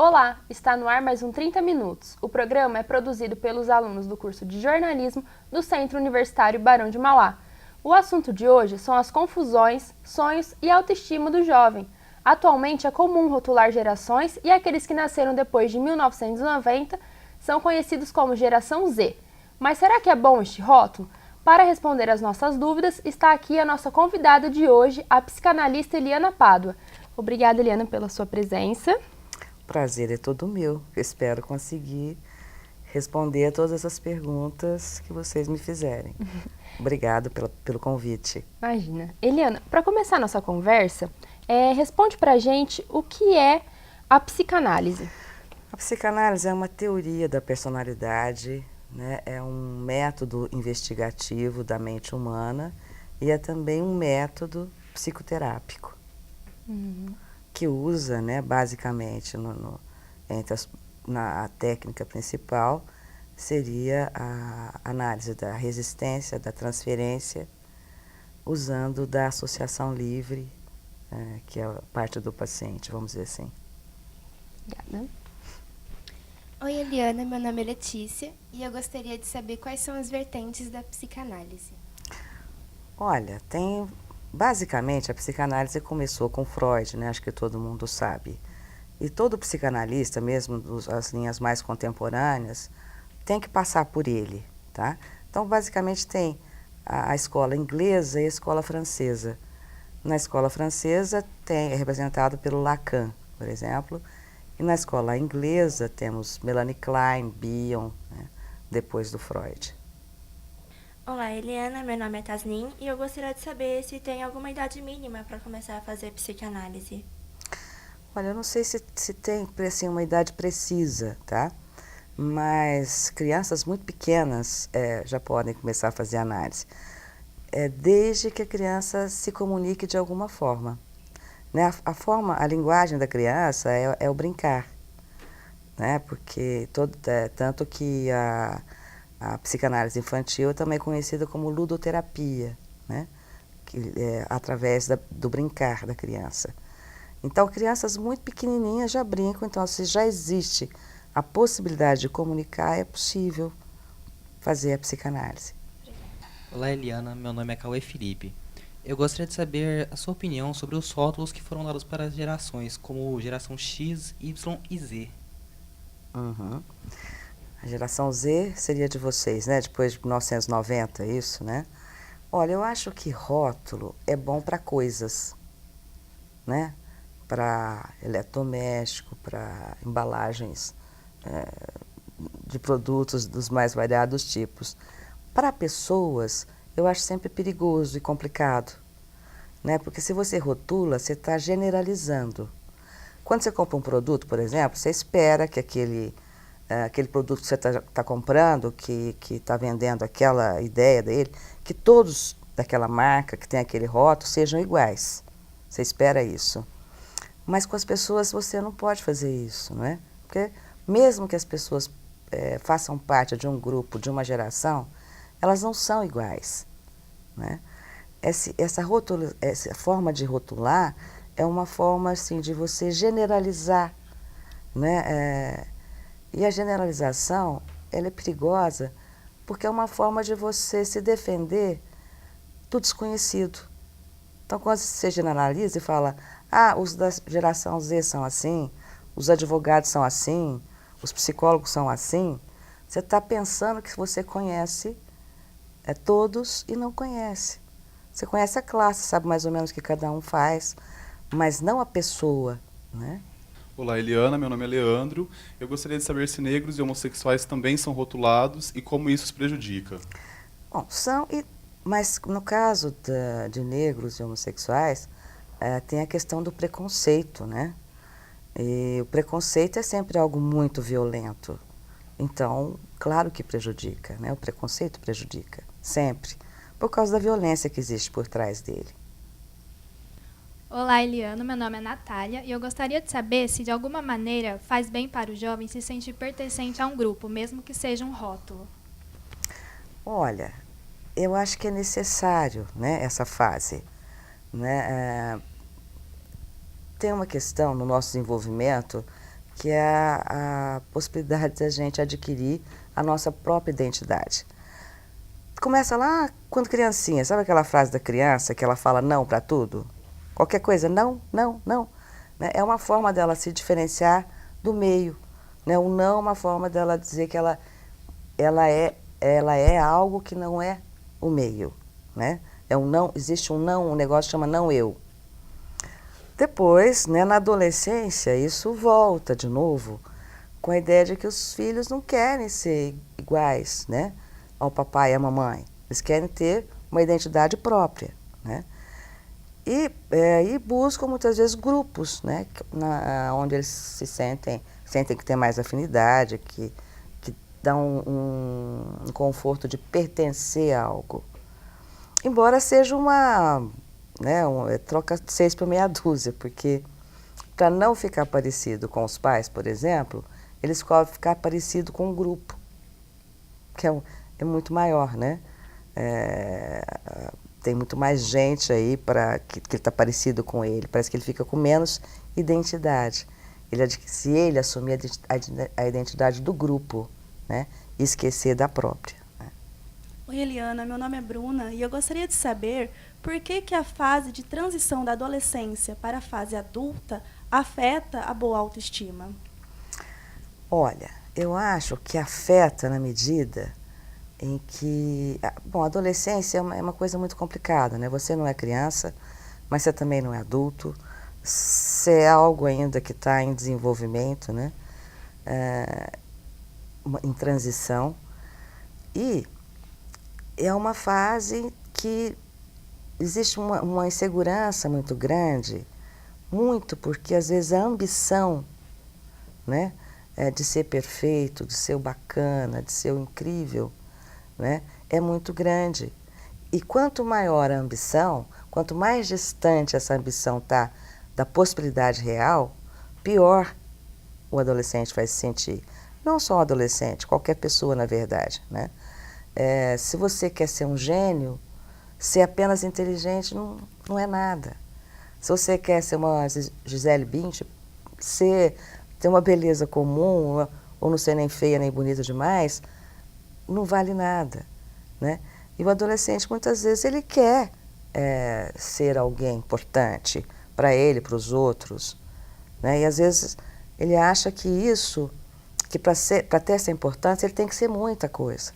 Olá, está no ar mais um 30 Minutos. O programa é produzido pelos alunos do curso de jornalismo do Centro Universitário Barão de Mauá. O assunto de hoje são as confusões, sonhos e autoestima do jovem. Atualmente é comum rotular gerações e aqueles que nasceram depois de 1990 são conhecidos como geração Z. Mas será que é bom este rótulo? Para responder às nossas dúvidas, está aqui a nossa convidada de hoje, a psicanalista Eliana Pádua. Obrigada, Eliana, pela sua presença. O prazer é todo meu. Eu espero conseguir responder a todas essas perguntas que vocês me fizerem. Obrigada pelo convite. Imagina. Eliana, para começar a nossa conversa, responde para a gente o que é a psicanálise. A psicanálise é uma teoria da personalidade, né? É um método investigativo da mente humana e é também um método psicoterápico. Que usa, né, basicamente, a técnica principal seria a análise da resistência, da transferência, usando da associação livre, que é a parte do paciente, vamos dizer assim. Obrigada. Oi, Eliana, meu nome é Letícia e eu gostaria de saber quais são as vertentes da psicanálise. Olha, basicamente, a psicanálise começou com Freud, né? Acho que todo mundo sabe. E todo psicanalista, mesmo as linhas mais contemporâneas, tem que passar por ele, tá? Então, basicamente, tem a escola inglesa e a escola francesa. Na escola francesa é representado pelo Lacan, por exemplo, e na escola inglesa temos Melanie Klein, Bion, né? Depois do Freud. Olá, Eliana, meu nome é Tasnim e eu gostaria de saber se tem alguma idade mínima para começar a fazer psicanálise. Olha, eu não sei se tem assim, uma idade precisa, tá? Mas crianças muito pequenas já podem começar a fazer análise, desde que a criança se comunique de alguma forma. Né? A linguagem da criança é o brincar, né? Porque tanto que a psicanálise infantil é também conhecida como ludoterapia, né? Através do brincar da criança. Então, crianças muito pequenininhas já brincam, então se já existe a possibilidade de comunicar, é possível fazer a psicanálise. Olá, Eliana, meu nome é Cauê Felipe. Eu gostaria de saber a sua opinião sobre os rótulos que foram dados para as gerações, como geração X, Y e Z. Uhum. A geração Z seria de vocês, né? Depois de 1990, isso, né? Olha, eu acho que rótulo é bom para coisas, né? Para eletrodoméstico, para embalagens de produtos dos mais variados tipos. Para pessoas, eu acho sempre perigoso e complicado, né? Porque se você rotula, você está generalizando. Quando você compra um produto, por exemplo, você espera que aquele produto que você está comprando, que está vendendo aquela ideia dele, que todos daquela marca, que tem aquele rótulo, sejam iguais. Você espera isso. Mas com as pessoas você não pode fazer isso, não é? Porque mesmo que as pessoas façam parte de um grupo, de uma geração, elas não são iguais, né? Essa forma de rotular é uma forma assim, de você generalizar, né? E a generalização ela é perigosa porque é uma forma de você se defender do desconhecido. Então, quando você generaliza e fala, os da geração Z são assim, os advogados são assim, os psicólogos são assim, você está pensando que você conhece todos e não conhece. Você conhece a classe, sabe mais ou menos o que cada um faz, mas não a pessoa, né? Olá, Eliana, meu nome é Leandro. Eu gostaria de saber se negros e homossexuais também são rotulados e como isso os prejudica. Bom, mas no caso de negros e homossexuais, tem a questão do preconceito, né? E o preconceito é sempre algo muito violento. Então, claro que prejudica, né? O preconceito prejudica, sempre, por causa da violência que existe por trás dele. Olá, Eliana, meu nome é Natália e eu gostaria de saber se de alguma maneira faz bem para o jovem se sentir pertencente a um grupo, mesmo que seja um rótulo. Olha, eu acho que é necessário, né, essa fase, né? Tem uma questão no nosso desenvolvimento que é a possibilidade de a gente adquirir a nossa própria identidade. Começa lá quando criancinha, sabe aquela frase da criança que ela fala não para tudo? Qualquer coisa, não, não, não. Né? É uma forma dela se diferenciar do meio. Né? O não é uma forma dela dizer que ela é algo que não é o meio. Né? É um não, existe um não, um negócio que chama não eu. Depois, né, na adolescência, isso volta de novo com a ideia de que os filhos não querem ser iguais, né, ao papai e à mamãe. Eles querem ter uma identidade própria, né? E buscam muitas vezes grupos, né, onde eles se sentem que tem mais afinidade, que dão um conforto de pertencer a algo. Embora seja troca 6 por meia dúzia, porque para não ficar parecido com os pais, por exemplo, eles escolhem ficar parecido com um grupo, que é muito maior, né? Tem muito mais gente aí que está parecido com ele, parece que ele fica com menos identidade. Se ele assumir a identidade do grupo, né, e esquecer da própria. Né? Oi, Eliana, meu nome é Bruna e eu gostaria de saber por que a fase de transição da adolescência para a fase adulta afeta a boa autoestima. Olha, eu acho que afeta na medida em que... Bom, a adolescência é uma coisa muito complicada, né? Você não é criança, mas você também não é adulto. Você é algo ainda que está em desenvolvimento, né? Em transição. E é uma fase que existe uma insegurança muito grande, muito porque às vezes a ambição, né, de ser perfeito, de ser o bacana, de ser o incrível, né, é muito grande. E quanto maior a ambição, quanto mais distante essa ambição está da possibilidade real, pior o adolescente vai se sentir. Não só o adolescente, qualquer pessoa, na verdade. Né? Se você quer ser um gênio, ser apenas inteligente não é nada. Se você quer ser uma Gisele Bündchen, ter uma beleza comum, ou não ser nem feia nem bonita demais, não vale nada. Né? E o adolescente, muitas vezes, ele quer ser alguém importante para ele, para os outros. Né? E, às vezes, ele acha que para ter essa importância, ele tem que ser muita coisa.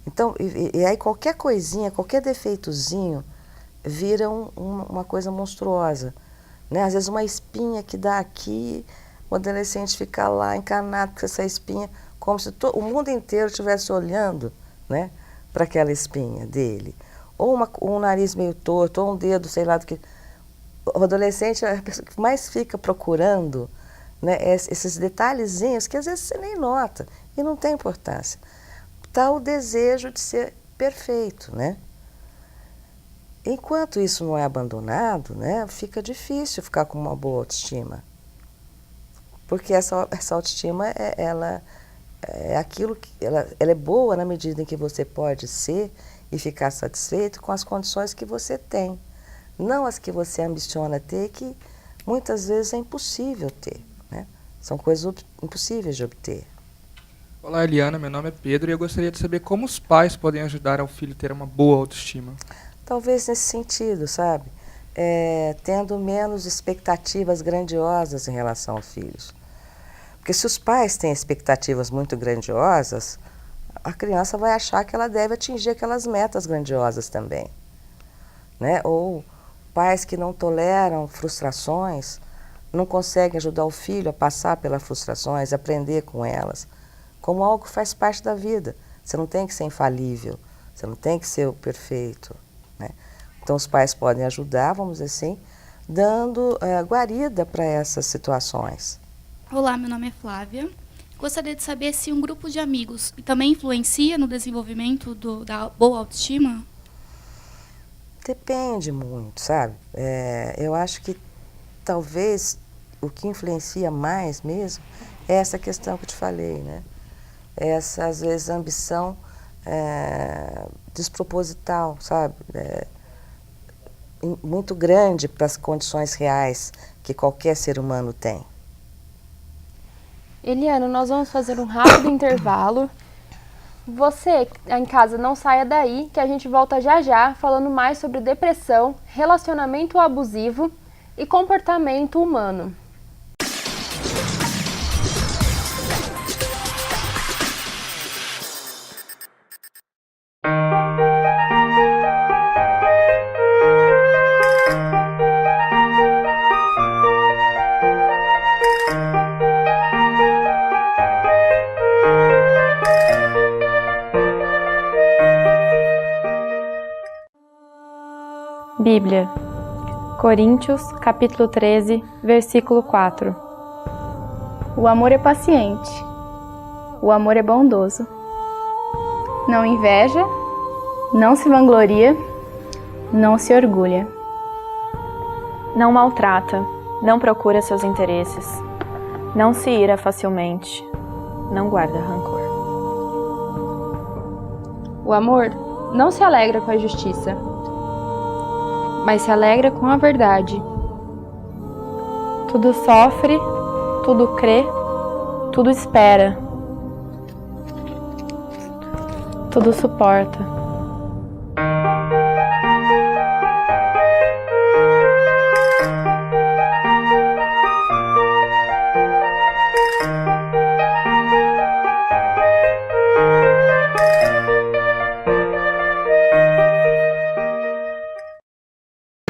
Então, e aí qualquer coisinha, qualquer defeitozinho, vira uma coisa monstruosa. Né? Às vezes uma espinha que dá aqui, o adolescente fica lá encanado com essa espinha, como se o mundo inteiro estivesse olhando, né, para aquela espinha dele. Ou um nariz meio torto, ou um dedo, sei lá do que. O adolescente é a pessoa que mais fica procurando, né, esses detalhezinhos que às vezes você nem nota e não tem importância. Está o desejo de ser perfeito, né? Enquanto isso não é abandonado, né, fica difícil ficar com uma boa autoestima. Porque essa autoestima, ela é aquilo que ela é boa na medida em que você pode ser e ficar satisfeito com as condições que você tem. Não as que você ambiciona ter, que muitas vezes é impossível ter. Né? São coisas impossíveis de obter. Olá, Eliana, meu nome é Pedro e eu gostaria de saber como os pais podem ajudar ao filho a ter uma boa autoestima. Talvez nesse sentido, sabe? Tendo menos expectativas grandiosas em relação aos filhos. Porque se os pais têm expectativas muito grandiosas, a criança vai achar que ela deve atingir aquelas metas grandiosas também. Né? Ou pais que não toleram frustrações, não conseguem ajudar o filho a passar pelas frustrações, aprender com elas, como algo que faz parte da vida. Você não tem que ser infalível, você não tem que ser o perfeito. Né? Então os pais podem ajudar, vamos dizer assim, dando guarida para essas situações. Olá, meu nome é Flávia. Gostaria de saber se um grupo de amigos também influencia no desenvolvimento da boa autoestima? Depende muito, sabe? Eu acho que talvez o que influencia mais mesmo é essa questão que eu te falei, né? Essa, às vezes, ambição desproposital, sabe? Muito grande para as condições reais que qualquer ser humano tem. Eliana, nós vamos fazer um rápido intervalo. Você em casa não saia daí, que a gente volta já já falando mais sobre depressão, relacionamento abusivo e comportamento humano. Bíblia, Coríntios, capítulo 13, versículo 4. O amor é paciente, o amor é bondoso. Não inveja, não se vangloria, não se orgulha. Não maltrata, não procura seus interesses, não se ira facilmente, não guarda rancor. O amor não se alegra com a justiça, mas se alegra com a verdade. Tudo sofre, tudo crê, tudo espera, tudo suporta.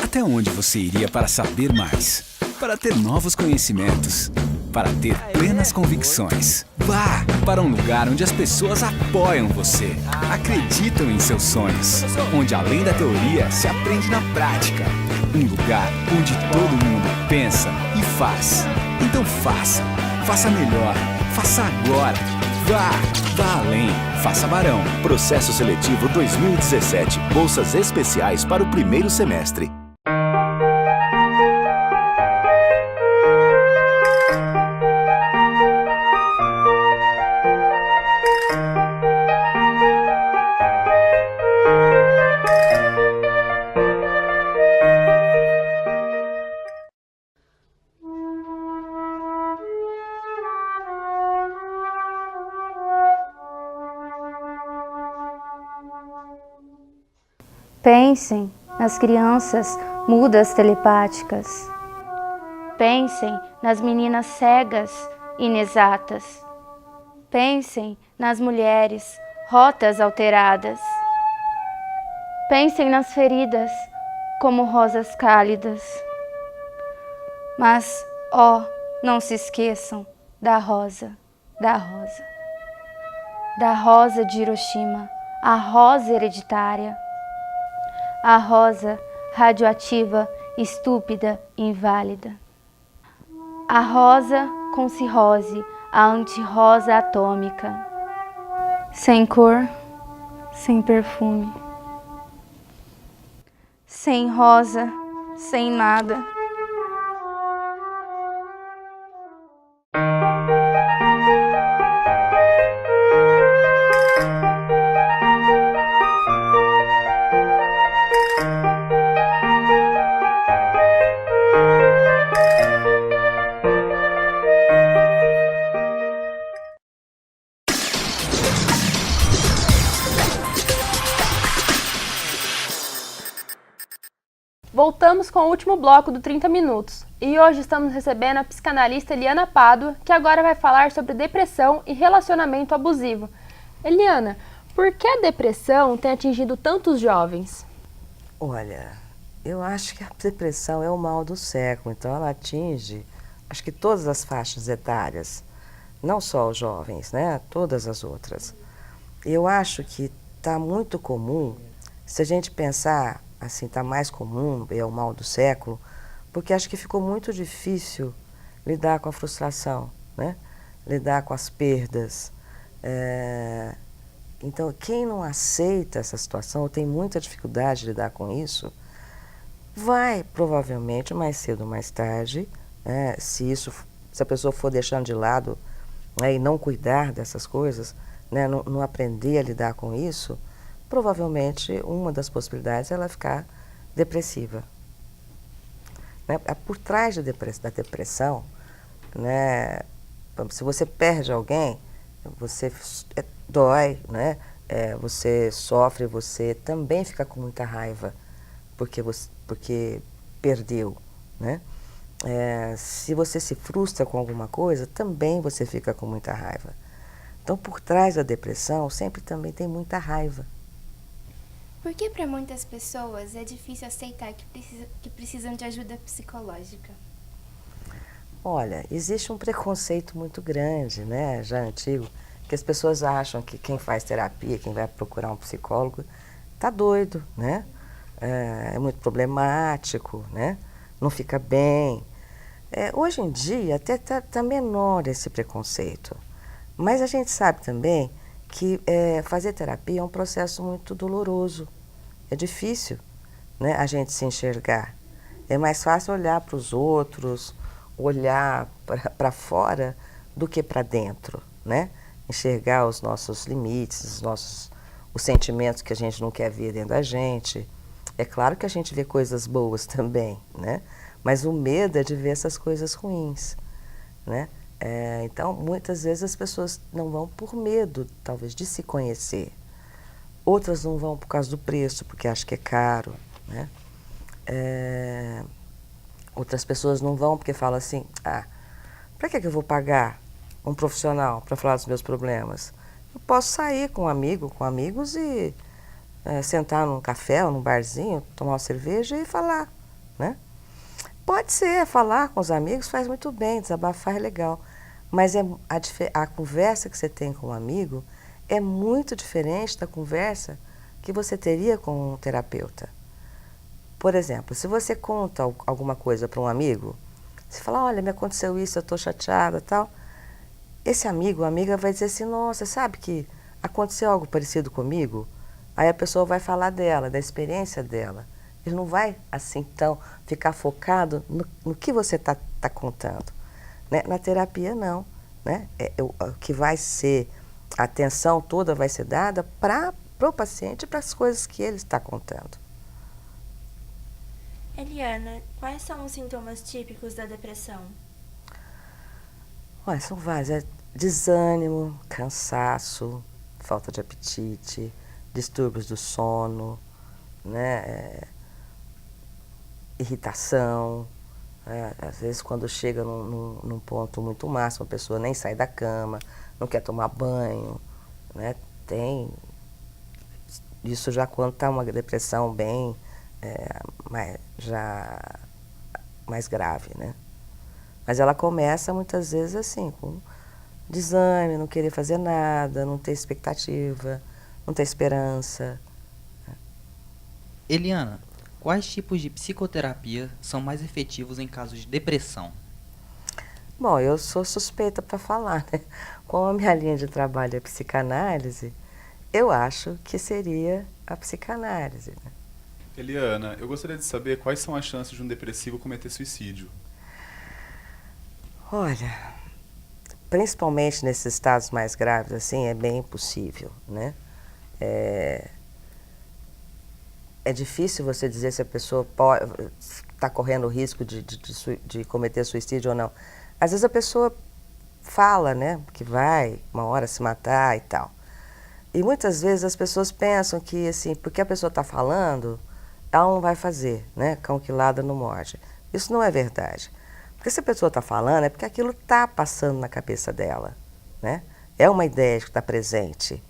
Até onde você iria para saber mais? Para ter novos conhecimentos? Para ter plenas convicções? Vá para um lugar onde as pessoas apoiam você, acreditam em seus sonhos, onde além da teoria se aprende na prática. Um lugar onde todo mundo pensa e faz. Então faça, faça melhor, faça agora. Vá além, faça Barão. Processo Seletivo 2017. Bolsas especiais para o primeiro semestre. Pensem nas crianças mudas telepáticas. Pensem nas meninas cegas inexatas. Pensem nas mulheres rotas alteradas. Pensem nas feridas como rosas cálidas. Mas, não se esqueçam da rosa de Hiroshima, a rosa hereditária. A rosa radioativa, estúpida, inválida. A rosa com cirrose, a antirrosa atômica. Sem cor, sem perfume. Sem rosa, sem nada. Voltamos com o último bloco do 30 Minutos e hoje estamos recebendo a psicanalista Eliana Pádua, que agora vai falar sobre depressão e relacionamento abusivo. Eliana, por que a depressão tem atingido tantos jovens? Olha, eu acho que a depressão é o mal do século, então ela atinge, acho que todas as faixas etárias, não só os jovens, né? Todas as outras. Eu acho que está muito comum, se a gente pensar assim, está mais comum, é o mal do século, porque acho que ficou muito difícil lidar com a frustração, né? Lidar com as perdas. Então, quem não aceita essa situação, ou tem muita dificuldade de lidar com isso, vai, provavelmente, mais cedo ou mais tarde, se a pessoa for deixando de lado, né, e não cuidar dessas coisas, né, não aprender a lidar com isso, provavelmente uma das possibilidades é ela ficar depressiva. Né? Por trás da depressão, né, se você perde alguém, você dói, né? Você sofre, você também fica com muita raiva porque perdeu, né? Se você se frustra com alguma coisa, também você fica com muita raiva. Então, por trás da depressão, sempre também tem muita raiva. Por que para muitas pessoas é difícil aceitar que precisam de ajuda psicológica? Olha, existe um preconceito muito grande, né, já antigo, que as pessoas acham que quem faz terapia, quem vai procurar um psicólogo, tá doido, né? É muito problemático, né? Não fica bem. Hoje em dia até tá menor esse preconceito, mas a gente sabe também que fazer terapia é um processo muito doloroso, é difícil, né, a gente se enxergar. É mais fácil olhar para os outros, olhar para fora do que para dentro, né? Enxergar os nossos limites, os sentimentos que a gente não quer ver dentro da gente. É claro que a gente vê coisas boas também, né? Mas o medo é de ver essas coisas ruins, né? Então, muitas vezes as pessoas não vão por medo, talvez, de se conhecer. Outras não vão por causa do preço, porque acham que é caro, né? Outras pessoas não vão porque falam assim, para que eu vou pagar um profissional para falar dos meus problemas? Eu posso sair com um amigo, com amigos e sentar num café ou num barzinho, tomar uma cerveja e falar, né? Pode ser, falar com os amigos faz muito bem, desabafar é legal, mas a conversa que você tem com um amigo é muito diferente da conversa que você teria com um terapeuta. Por exemplo, se você conta alguma coisa para um amigo, você fala, olha, me aconteceu isso, eu estou chateada e tal. Esse amigo ou amiga vai dizer assim, nossa, sabe que aconteceu algo parecido comigo? Aí a pessoa vai falar dela, da experiência dela. Ele não vai, assim, então, ficar focado no que você está contando. Né? Na terapia, não. Né? O que vai ser, a atenção toda vai ser dada para o paciente e para as coisas que ele está contando. Eliana, quais são os sintomas típicos da depressão? Olha, são vários. Desânimo, cansaço, falta de apetite, distúrbios do sono, né? Irritação. Às vezes, quando chega num ponto muito máximo, a pessoa nem sai da cama, não quer tomar banho, né? Tem isso já quando está uma depressão bem mais grave, né? Mas ela começa muitas vezes assim, com desânimo, não querer fazer nada, não ter expectativa, não ter esperança. Eliana, quais tipos de psicoterapia são mais efetivos em casos de depressão? Bom, eu sou suspeita para falar, né? Como a minha linha de trabalho é psicanálise, eu acho que seria a psicanálise, né? Eliana, eu gostaria de saber quais são as chances de um depressivo cometer suicídio. Olha, principalmente nesses estados mais graves, assim, é bem possível, né? É difícil você dizer se a pessoa está correndo o risco de cometer suicídio ou não. Às vezes a pessoa fala, né, que vai uma hora se matar e tal. E muitas vezes as pessoas pensam que, assim, porque a pessoa está falando, ela não vai fazer, né? Cão que ladra não morde. Isso não é verdade. Porque se a pessoa está falando, é porque aquilo está passando na cabeça dela, né? É uma ideia que está presente.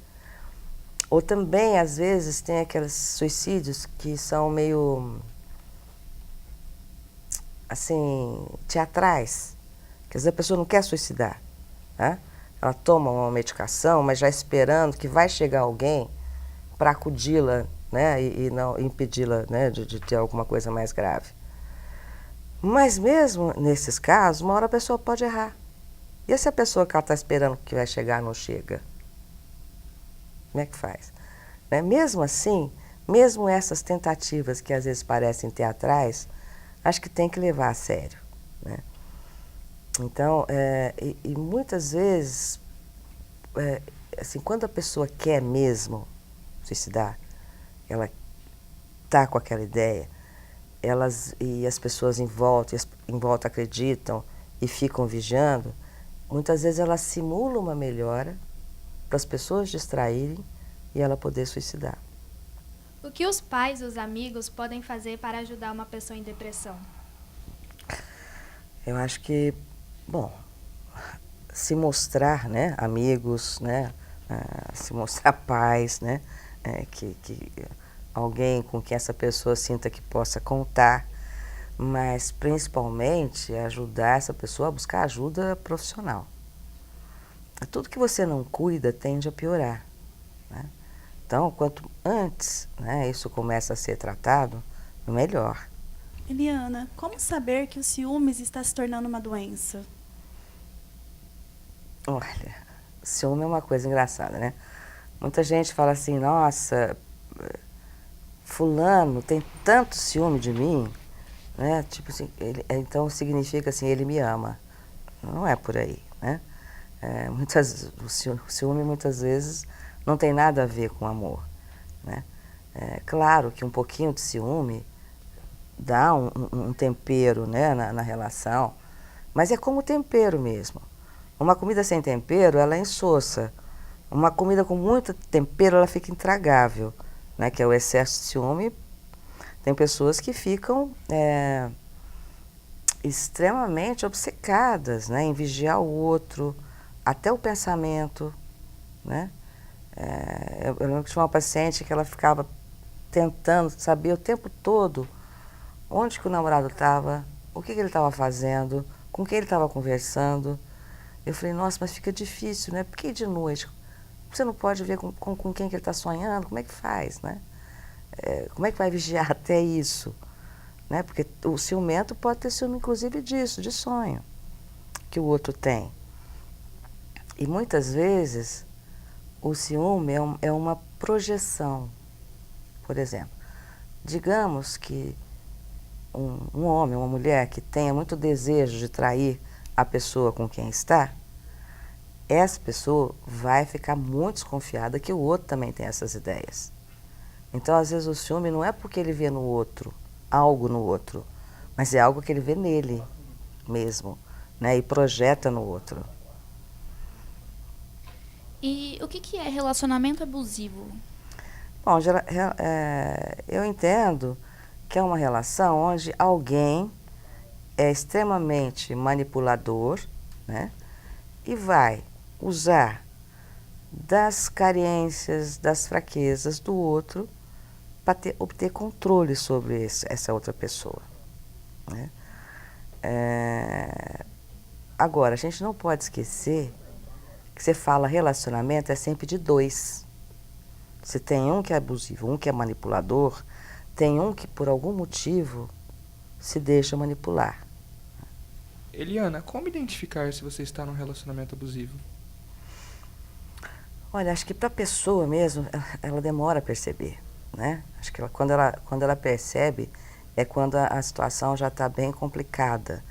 Ou também, às vezes, tem aqueles suicídios que são meio, assim, teatrais. Quer dizer, a pessoa não quer suicidar, né? Ela toma uma medicação, mas já esperando que vai chegar alguém para acudi-la, né, e não impedi-la, né, de ter alguma coisa mais grave. Mas mesmo nesses casos, uma hora a pessoa pode errar. E se a pessoa que ela está esperando que vai chegar não chega? Como é que faz? Né? Mesmo assim, mesmo essas tentativas que às vezes parecem teatrais, acho que tem que levar a sério, né? Então, e muitas vezes, assim, quando a pessoa quer mesmo suicidar, ela está com aquela ideia, e as pessoas em volta acreditam e ficam vigiando, muitas vezes ela simula uma melhora para as pessoas distraírem e ela poder suicidar. O que os pais e os amigos podem fazer para ajudar uma pessoa em depressão? Eu acho que, bom, se mostrar, né, amigos, né, se mostrar pais, né, que alguém com quem essa pessoa sinta que possa contar, mas principalmente ajudar essa pessoa a buscar ajuda profissional. Tudo que você não cuida tende a piorar, né? Então, quanto antes, né, isso começa a ser tratado, melhor. Eliana, como saber que o ciúmes está se tornando uma doença? Olha, ciúme é uma coisa engraçada, né? Muita gente fala assim, nossa, fulano tem tanto ciúme de mim, né? Tipo assim, então significa assim, ele me ama. Não é por aí, né? O ciúme muitas vezes não tem nada a ver com amor, né? Claro que um pouquinho de ciúme dá um tempero, né, na relação, mas é como tempero mesmo. Uma comida sem tempero, ela é insossa. Uma comida com muito tempero, ela fica intragável, né, que é o excesso de ciúme. Tem pessoas que ficam extremamente obcecadas, né, em vigiar o outro, até o pensamento, né? Eu lembro que tinha uma paciente que ela ficava tentando saber o tempo todo onde que o namorado estava, o que ele estava fazendo, com quem ele estava conversando. Eu falei, nossa, mas fica difícil, né? Por que de noite? Você não pode ver com quem que ele está sonhando? Como é que faz, né? Como é que vai vigiar até isso? Né? Porque o ciumento pode ter ciúme, inclusive, disso, de sonho, que o outro tem. E muitas vezes o ciúme é uma projeção. Por exemplo, digamos que um homem, uma mulher que tenha muito desejo de trair a pessoa com quem está, essa pessoa vai ficar muito desconfiada que o outro também tem essas ideias. Então, às vezes, o ciúme não é porque ele vê no outro, algo no outro, mas é algo que ele vê nele mesmo, né? E projeta no outro. E o que é relacionamento abusivo? Bom, eu entendo que é uma relação onde alguém é extremamente manipulador, né? E vai usar das carências, das fraquezas do outro para obter controle sobre essa outra pessoa, né? Agora, a gente não pode esquecer que você fala relacionamento é sempre de dois. Se tem um que é abusivo, um que é manipulador, tem um que por algum motivo se deixa manipular. Eliana, como identificar se você está num relacionamento abusivo? Olha, acho que para a pessoa mesmo, ela demora a perceber, né? Acho que quando ela percebe, é quando a situação já está bem complicada,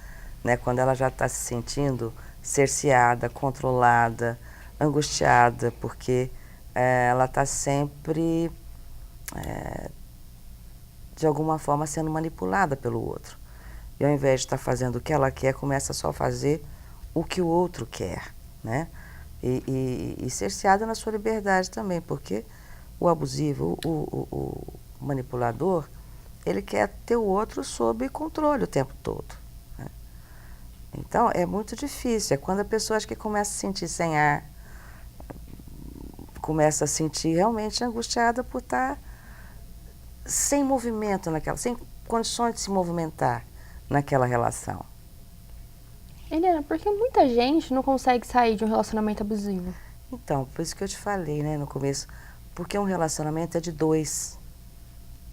né? Quando ela já está se sentindo cerceada, controlada, angustiada, porque ela está sempre, de alguma forma, sendo manipulada pelo outro. E ao invés de estar fazendo o que ela quer, começa só a fazer o que o outro quer, né? E cerceada na sua liberdade também, porque o abusivo, o manipulador, ele quer ter o outro sob controle o tempo todo, né? Então, é muito difícil. É quando a pessoa acha que começa a se sentir sem ar, começa a se sentir realmente angustiada por estar sem movimento sem condições de se movimentar naquela relação. Eliana, por que muita gente não consegue sair de um relacionamento abusivo? Então, por isso que eu te falei, né, no começo, porque um relacionamento é de dois.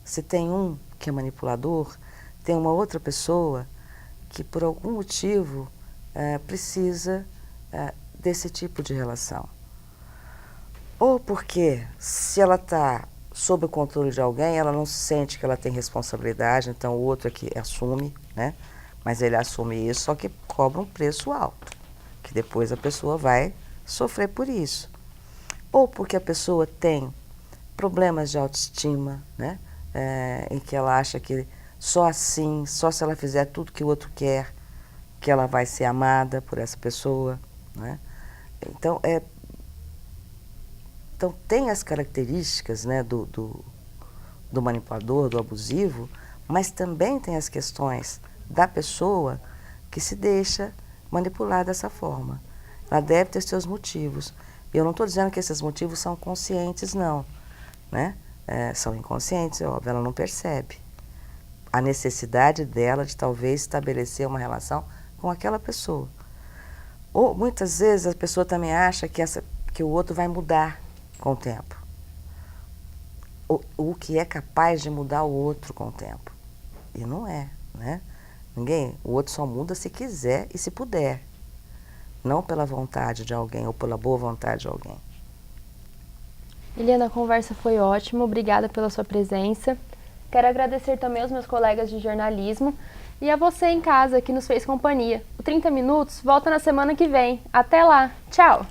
Se tem um que é manipulador, tem uma outra pessoa que por algum motivo precisa desse tipo de relação. Ou porque se ela está sob o controle de alguém, ela não sente que ela tem responsabilidade, então o outro é que assume, né? Mas ele assume isso, só que cobra um preço alto, que depois a pessoa vai sofrer por isso. Ou porque a pessoa tem problemas de autoestima, né? Em que ela acha que só assim, só se ela fizer tudo que o outro quer, que ela vai ser amada por essa pessoa, né? Então, tem as características, né, do manipulador, do abusivo, mas também tem as questões da pessoa que se deixa manipular dessa forma. Ela deve ter seus motivos. Eu não estou dizendo que esses motivos são conscientes, não, né? São inconscientes, é óbvio, ela não percebe a necessidade dela de talvez estabelecer uma relação com aquela pessoa. Ou muitas vezes a pessoa também acha que o outro vai mudar com o tempo. O que é capaz de mudar o outro com o tempo. E não é, né? O outro só muda se quiser e se puder. Não pela vontade de alguém ou pela boa vontade de alguém. Eliana, a conversa foi ótima, obrigada pela sua presença. Quero agradecer também aos meus colegas de jornalismo e a você em casa que nos fez companhia. O 30 Minutos volta na semana que vem. Até lá, tchau!